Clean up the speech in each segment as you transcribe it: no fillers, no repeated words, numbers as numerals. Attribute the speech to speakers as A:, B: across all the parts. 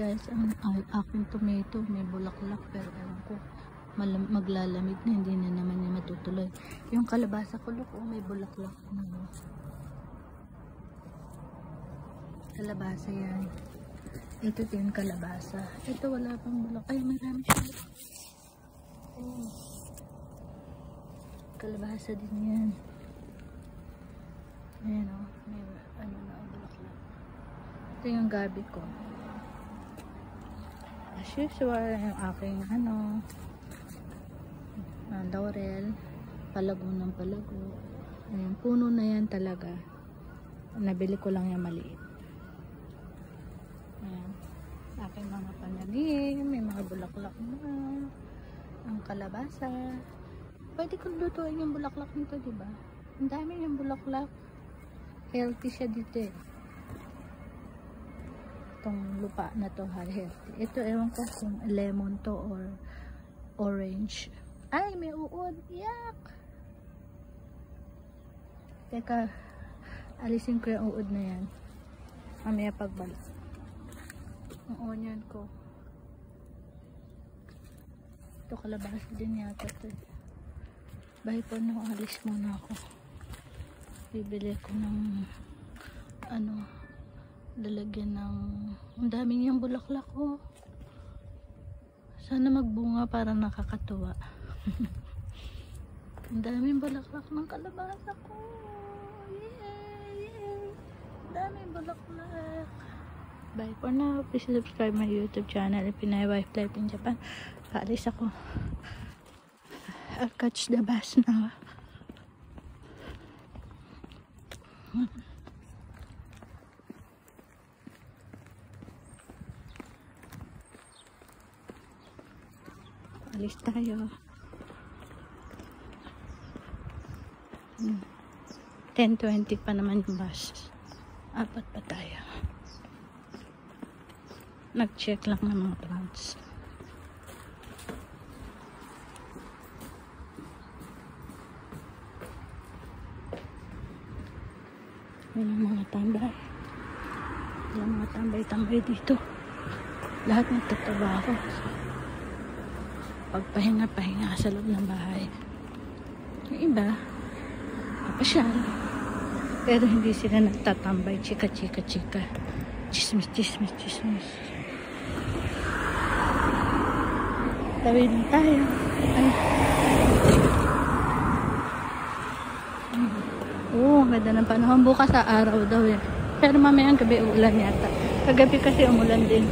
A: guys, ang aking tomato may bulaklak, pero ewan ko maglalamig na, hindi na naman niya matutuloy. Yung kalabasa ko, look, may bulaklak na. Kalabasa yan. Ito din kalabasa. Ito wala pang bulak. Ay, marami siya. Ayan. Kalabasa din yan. Ayan o. May ano na bulaklak. Ito yung gabi ko. As usual, yung aking laurel. Palago ng palago. Ayan, puno na yan talaga. Nabili ko lang yung maliit. Ayan. Aking mga pananim. May mga bulaklak na. Ang kalabasa. Pwede kong lutuin yung bulaklak nito, diba? Ang dami yung bulaklak. Healthy siya dito eh. Itong lupa na to, healthy. Ito, ewan ko kung lemon to or orange. Ay, may uod. Yak! Teka, alisin ko yung uod na yan. Mamaya pagbalik. Ang onion ko. Ito kalabasa din yata ito. Bahay po na, alis muna ako. Bibili ko ng lalagyan ng ang daming yung bulaklak ko. Sana magbunga para nakakatuwa. Ang daming bulaklak ng kalabasa ko. Yay! Ang daming bulaklak. Bye for now. Please subscribe my YouTube channel, Pinay Wife Life in Japan. Paalis ako. I'll catch the bus now. Alis tayo. 10:20 pa naman yung bus. Apat pa tayo. Nag-check lang ng mga plants. Yung mga tambay. Yung mga tambay-tambay dito. Lahat nagtatrabaho. Pagpahinga-pahinga sa loob ng bahay. Yung iba, papasyal. Pero hindi sila nagtatambay. Chika-chika-chika. Chismis-chismis-chismis. Tawid na tayo. Ay. Oo, ganda ng panahon. Bukas sa araw daw eh. Pero mamayang gabi uulan yata. Kagabi kasi umulan din.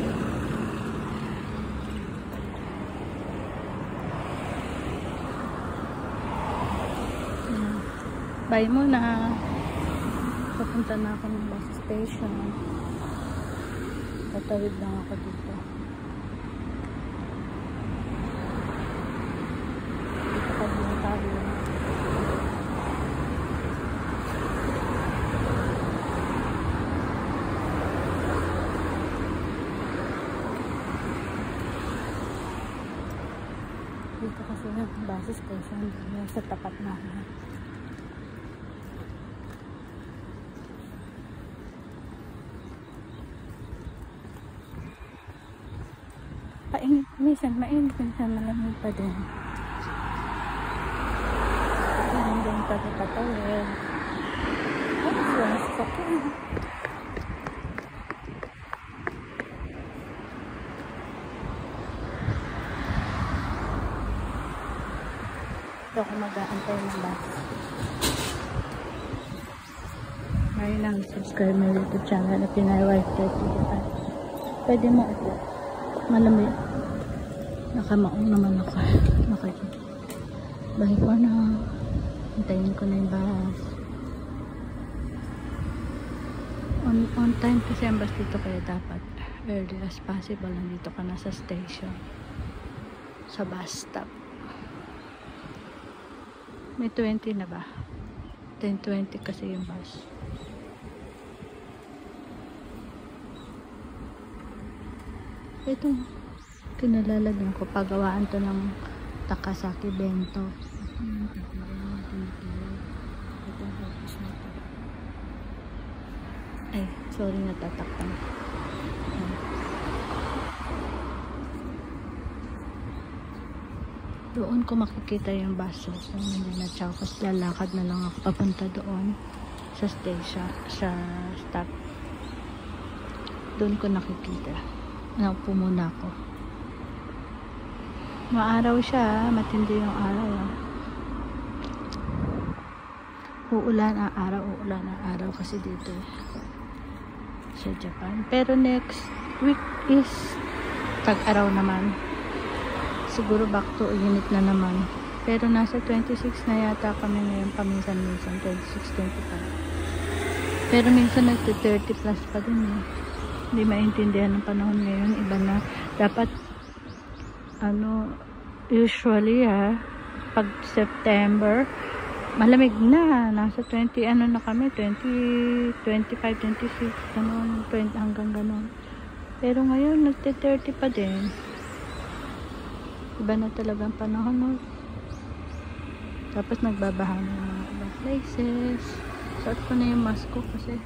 A: Bye muna. Papunta na ako ng bus station. Tatawid lang ako dito. Dito pa din tayo. Dito kasi yung bus station sa tapat namin. Painit, minsan mainit, minsan malamig pa din. Kasi hanggang pagkatawid. Ay, suwas ko po. Ito ako mag-aantay ng bus. Ngayon lang, subscribe my YouTube channel na Pinay Wife Life in Japan. Pwede mo ito. Malamig. Nakamaong naman ako. Bahay ko na. Hintayin ko na yung bus. On time kasi ang bus dito, kaya dapat early as possible nandito ka na sa station. Sa bus stop. May 20 na ba? 10:20 kasi yung bus. Ito, kinalalagyan ko. Pagawaan to ng Takasaki Bento. Ay, sorry, natatakpan. Doon ko makikita yung bus. Kung hindi na siya, kasi lalakad na lang ako papunta doon sa station, sa stop. Doon ko nakikita. Naupo muna ako. Maaraw siya, matindi yung araw. Uulan ang araw kasi dito sa Japan. Pero next week is tag-araw naman. Siguro back to unit na naman. Pero nasa 26 na yata kami ngayon, paminsan-minsan 26, 25. Pero minsan nagti 30 plus pa din eh. Hindi maintindihan ng panahon ngayon. Iba na. Dapat usually pag September malamig na. Nasa 20 na kami, 20, 25, 26 ganun, 20 hanggang ganun. Pero ngayon nagti 30 pa din. Iba na talagang panahon, no? Tapos nagbabaha na yung mga ibang places. Suot ko na yung mask ko kasi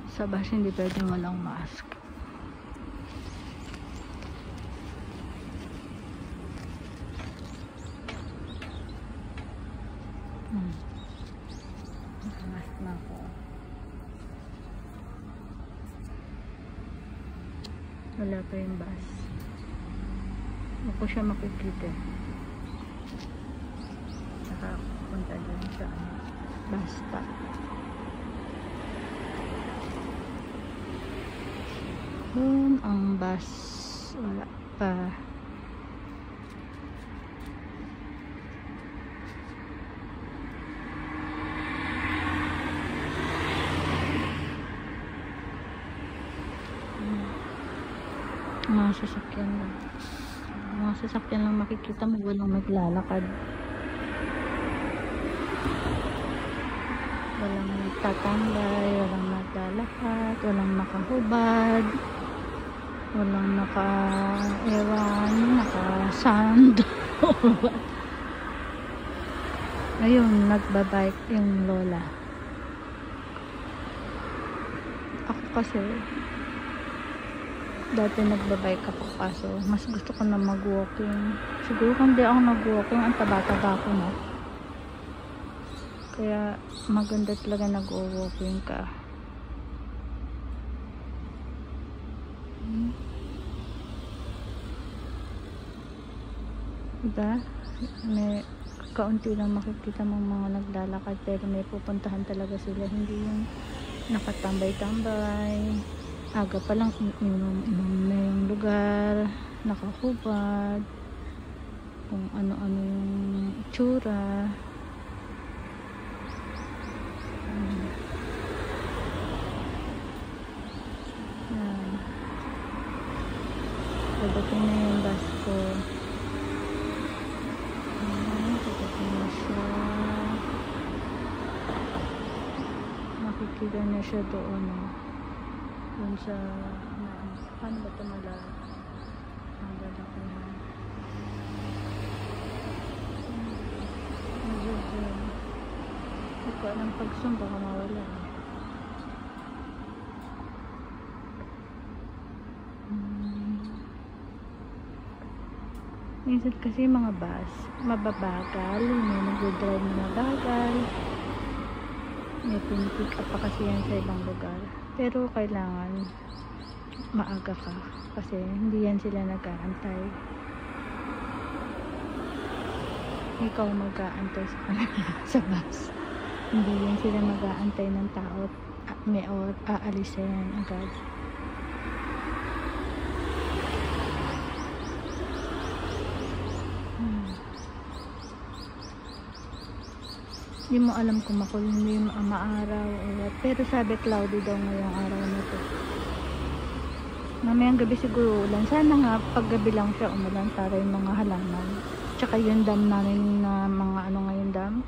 A: sa bus hindi pwedeng walang mask. Mask na ako. Wala pa yung bus. Hindi ko siya makikita. Saka punta dun sa bus stop. Yun ang bus. Wala pa. Mga sasakyan lang. Mga sasakyan lang makikita mo, walang naglalakad. Walang nagtatambay, walang naglalakad, walang nakahubad, walang naka-sand. Ayun, nagbabike yung lola. Ako kasi dati nagbabike ako kaso mas gusto ko na mag-walking. Siguro kung di ako nag-walking, ang taba-taba ko na. Kaya maganda talaga nag-walking ka. Diba? May kaunti lang makikita mong mga naglalakad pero may pupuntahan talaga sila. Hindi yung nakatambay-tambay. Aga pa lang inom na yung lugar, nakahubad, kung ano-ano yung itsura. Yan. Pagdating na yung bus ko. Pagdating na siya. Makikita na siya doon. Dun sa paano ba ito ang lalaki na hindi ko alam pag sumba ka mawala minsan kasi mga bus mababagal, may nag-drive na mabagal, may pinipick up pa kasi yan sa ibang lugar. Pero kailangan maaga ka kasi hindi yan sila nag-aantay. Ikaw mag-aantay sa kanila sa bus. Hindi yan sila mag-aantay ng tao at may aalis yan agad. Hindi mo alam kung hindi maaraw o what. Pero sabi cloudy daw ngayong araw na to. Mamayang gabi siguro ulan. Sana nga paggabi lang siya umulan para yung mga halaman. Tsaka yung dam namin na mga ngayon dam.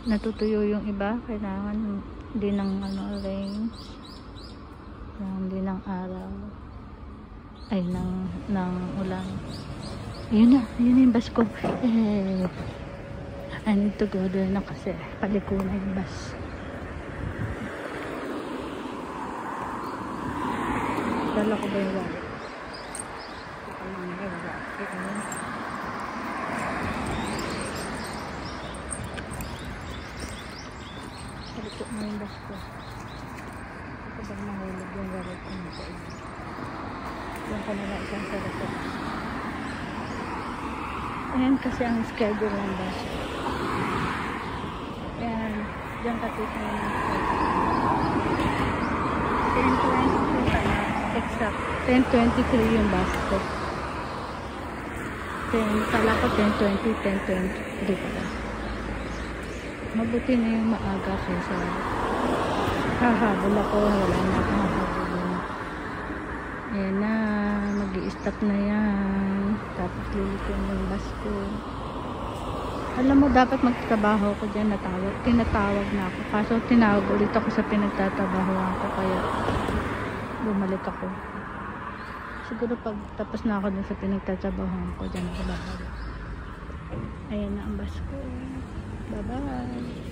A: Natutuyo yung iba. Kailangan din ng rain. Hindi ng araw. Ay, ng ulan. Yun na yung bus ko. I need to go there na kasi paliko na yung bus. Dala ko ba yung wallet? Ngayon bus ko. Ito bang mahulog yung wallet ko nito. Yung ko na lang isang sarap. Ayan kasi ang schedule ng bus. Ayan. Diyan katito na yung schedule. 10:22 pa na. Exact. 10:23 yung bus ko. Kala ko 10:20, 10:23 pala. Mabuti na yung maaga kaysa hahabol ako. Wala na akong hahabulin. Ayan na. Mag-i-stop na yan. Tapos lilitin yung bus ko. Alam mo, dapat magtatrabaho ako dyan. Tinatawag na ako. Kaso tinawag ulit ako sa pinagtatrabahoan ko. Kaya bumalik ako. Siguro pag tapos na ako dun sa pinagtatrabahoan ko, dyan ako babalik. Ayan na ang bus ko. Bye-bye.